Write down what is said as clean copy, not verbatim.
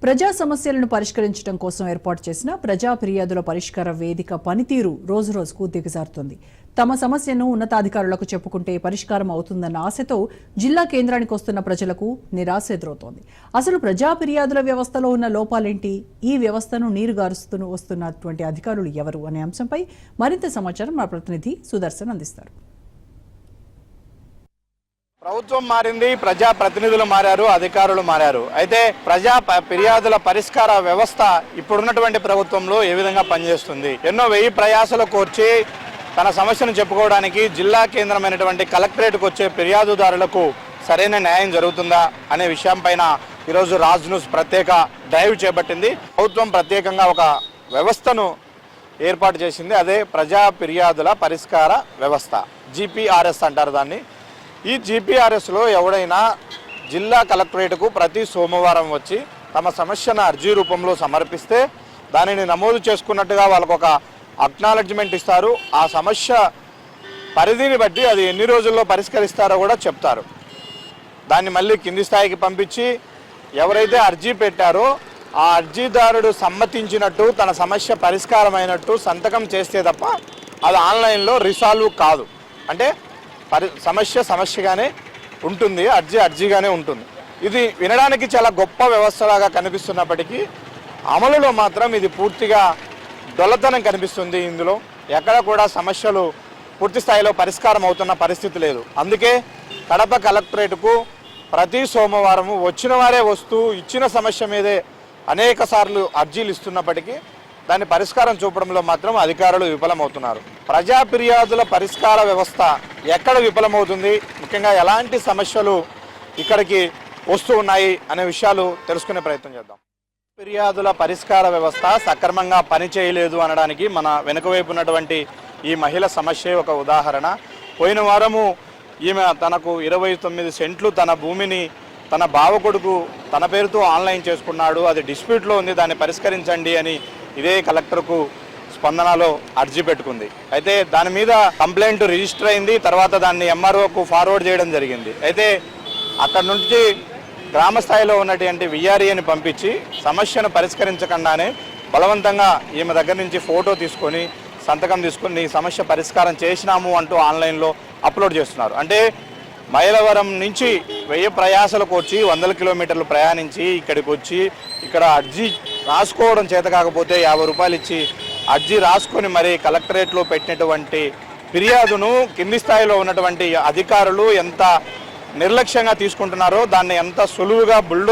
ప్రజా సమస్యలను పరిష్కరించడం కోసం ఏర్పాటు చేసిన ప్రజా ఫిర్యాదుల పరిష్కార వేదిక పనితీరు రోజురోజుకు దిగజారుతోంది. తమ సమస్యను ఉన్నతాధికారులకు చెప్పుకుంటే పరిష్కారం అవుతుందన్న ఆశతో జిల్లా కేంద్రానికి వస్తున్న ప్రజలకు నిరాశ ఎదురవుతోంది. అసలు ప్రజా ఫిర్యాదుల వ్యవస్థలో ఉన్న లోపాలేంటి, ఈ వ్యవస్థను నీరుగారుస్తూ వస్తున్నటువంటి అధికారులు ఎవరు అనే అంశంపై మరింత సమాచారం మా ప్రతినిధి సుదర్శన్ అందిస్తారు. ప్రభుత్వం మారింది, ప్రజా ప్రతినిధులు మారారు, అధికారులు మారారు. అయితే ప్రజా ఫిర్యాదుల పరిష్కార వ్యవస్థ ఇప్పుడున్నటువంటి ప్రభుత్వంలో ఏ విధంగా పనిచేస్తుంది? ఎన్నో వెయ్యి ప్రయాసలు కోర్చి తన సమస్యను చెప్పుకోవడానికి జిల్లా కేంద్రమైనటువంటి కలెక్టరేట్కు వచ్చే ఫిర్యాదుదారులకు సరైన న్యాయం జరుగుతుందా అనే విషయం పైన ఈరోజు రాజ్ న్యూస్ ప్రత్యేక డ్రైవ్ చేపట్టింది. ప్రభుత్వం ప్రత్యేకంగా ఒక వ్యవస్థను ఏర్పాటు చేసింది. అదే ప్రజా ఫిర్యాదుల పరిష్కార వ్యవస్థ, GPRS అంటారు దాన్ని. ఈ GPRSలో ఎవడైనా జిల్లా కలెక్టరేట్కు ప్రతి సోమవారం వచ్చి తమ సమస్యను అర్జీ రూపంలో సమర్పిస్తే దానిని నమోదు చేసుకున్నట్టుగా వాళ్ళకు ఒక అక్నాలెడ్జ్మెంట్ ఇస్తారు. ఆ సమస్య పరిధిని బట్టి అది ఎన్ని రోజుల్లో పరిష్కరిస్తారో కూడా చెప్తారు. దాన్ని మళ్ళీ కింది స్థాయికి పంపించి ఎవరైతే అర్జీ పెట్టారో ఆ అర్జీదారుడు సమ్మతించినట్టు తన సమస్య పరిష్కారమైనట్టు సంతకం చేస్తే తప్ప అది ఆన్లైన్లో రిసాల్వ్ కాదు. అంటే సమస్యగానే ఉంటుంది, అర్జీగానే ఉంటుంది. ఇది వినడానికి చాలా గొప్ప వ్యవస్థలాగా కనిపిస్తున్నప్పటికీ అమలులో మాత్రం ఇది పూర్తిగా డొల్లతనం కనిపిస్తుంది. ఇందులో ఎక్కడ కూడా సమస్యలు పూర్తి స్థాయిలో పరిష్కారం అవుతున్న పరిస్థితి లేదు. అందుకే కడప కలెక్టరేట్కు ప్రతి సోమవారము వచ్చిన వారే వస్తూ ఇచ్చిన సమస్య మీదే అనేక సార్లు అర్జీలు ఇస్తున్నప్పటికీ దాని పరిష్కారం చూపడంలో మాత్రం అధికారులు విఫలమవుతున్నారు. ప్రజా ఫిర్యాదుల పరిష్కార వ్యవస్థ ఎక్కడ విఫలమవుతుంది, ముఖ్యంగా ఎలాంటి సమస్యలు ఇక్కడికి వస్తూ ఉన్నాయి అనే విషయాలు తెలుసుకునే ప్రయత్నం చేద్దాం. ఫిర్యాదుల పరిష్కార వ్యవస్థ సక్రమంగా పనిచేయలేదు అనడానికి మన వెనుకవైపు ఉన్నటువంటి ఈ మహిళ సమస్య ఒక ఉదాహరణ. పోయిన వారము ఈమె తనకు 29 సెంట్లు తన భూమిని తన బావకొడుకు తన పేరుతో ఆన్లైన్ చేసుకున్నాడు, అది డిస్ప్యూట్లో ఉంది, దాన్ని పరిష్కరించండి అని ఇదే కలెక్టర్కు స్పందనలో అర్జీ పెట్టుకుంది. అయితే దాని మీద కంప్లైంట్ రిజిస్టర్ అయింది. తర్వాత దాన్ని MROకు ఫార్వర్డ్ చేయడం జరిగింది. అయితే అక్కడ నుంచి గ్రామ స్థాయిలో ఉన్నటువంటి VREని పంపించి సమస్యను పరిష్కరించకుండానే బలవంతంగా ఈమె దగ్గర నుంచి ఫోటో తీసుకొని సంతకం తీసుకొని నీ సమస్య పరిష్కారం చేసినాము అంటూ ఆన్లైన్లో అప్లోడ్ చేస్తున్నారు. అంటే మైలవరం నుంచి 1000 ప్రయాసలకు వచ్చి 100 కిలోమీటర్లు ప్రయాణించి ఇక్కడికి వచ్చి ఇక్కడ అర్జీ రాసుకోవడం చేత కాకపోతే 50 రూపాయలు ఇచ్చి అర్జీ రాసుకొని మరి కలెక్టరేట్లో పెట్టినటువంటి ఫిర్యాదును కింది స్థాయిలో ఉన్నటువంటి అధికారులు ఎంత నిర్లక్ష్యంగా తీసుకుంటున్నారో, దాన్ని ఎంత సులువుగా